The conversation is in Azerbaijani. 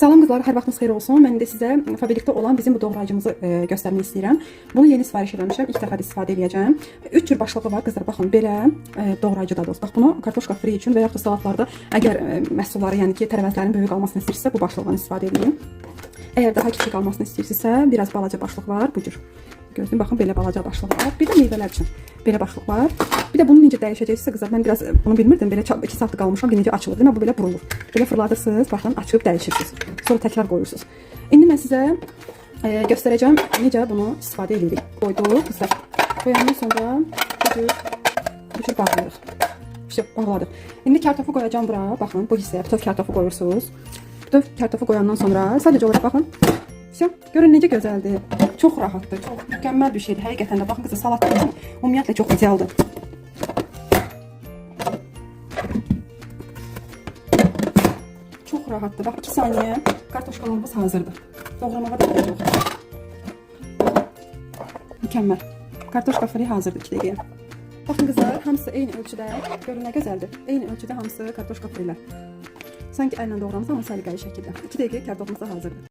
Salam qızlar, hər vaxtınız xeyir olsun. Mən də sizə fabrikdə olan bizim bu doğrayıcımızı göstərmək istəyirəm. Bunu yeni sifariş etmişəm. İlk dəfə də istifadə edəcəm. 3 cür başlığı var qızlar. Baxın, belə doğrayıcıdadır. Bax, bunu kartoşka fri üçün və ya da salatlarda əgər məhsulları, yəni ki, tərəvəzlərin böyük almasını istəyirsinizsə, bu başlıqdan istifadə edin. Əgər daha kiçik almasını istəyirsinizsə, biraz balaca başlıq var bu cür. Gördün, baxın, belə balaca başlıq var. Bir də meyvələr üçün belə başlıq var. Bir də bunu necə dəyişəcəksə qızlar, mən biraz bunu bilmirdim. Belə 2 saat qalmışam, necə açılır. Demə bu belə burulur. Belə fırladırsınız, baxın, açıb dəyişirsiniz. Sonra təkrar qoyursunuz. İndi mən sizə göstərəcəm necə bunu istifadə edirik. Qoyduq qızlar. Qoyandan sonra bu cür bağlayırıq. İşte bağladıq. İndi kartofu qoyacağım bura. Baxın, bu hissəyə bütöv kartofu qoyursunuz. Bütöv kartofu qoyandan sonra sadəcə olaraq baxın. Görün necə gözəldir. Çox rahatdır, çox mükəmməl bir şeydir. Həqiqətən də baxın qızlar, salat üçün ümumiyyətlə çox idealdır. Çox rahatdır. Bax 2 saniyə kartoşkalarımız hazırdır. Doğramağa da yox. Mükəmməl. Kartoşka fri hazırdır 2 dəqiqəyə. Baxın qızlar, hamısı eyni ölçüdə. Görün nə gözəldir. Eyni ölçüdə hamısı kartoşka frilər. Sanki əllə doğramısan, amma səliqəli şəkildə. 2 dəqiqəyə kartofumuz da hazırdır.